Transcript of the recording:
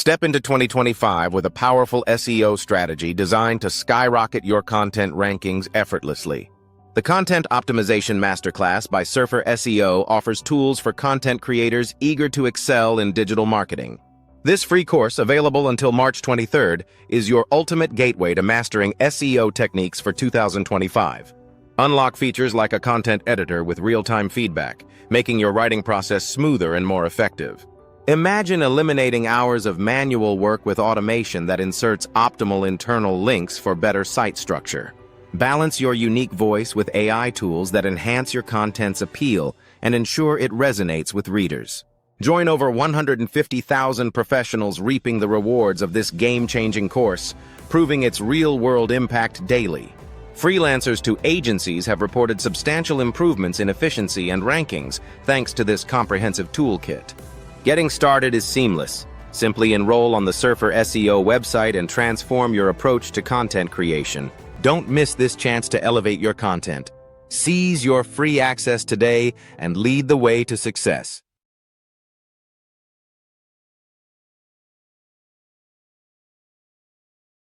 Step into 2025 with a powerful SEO strategy designed to skyrocket your content rankings effortlessly. The Content Optimization Masterclass by Surfer SEO offers tools for content creators eager to excel in digital marketing. This free course, available until March 23rd, is your ultimate gateway to mastering SEO techniques for 2025. Unlock features like a content editor with real-time feedback, making your writing process smoother and more effective. Imagine eliminating hours of manual work with automation that inserts optimal internal links for better site structure. Balance your unique voice with AI tools that enhance your content's appeal and ensure it resonates with readers. Join over 150,000 professionals reaping the rewards of this game-changing course, proving its real-world impact daily. Freelancers to agencies have reported substantial improvements in efficiency and rankings thanks to this comprehensive toolkit. Getting started is seamless. Simply enroll on the Surfer SEO website and transform your approach to content creation. Don't miss this chance to elevate your content. Seize your free access today and lead the way to success.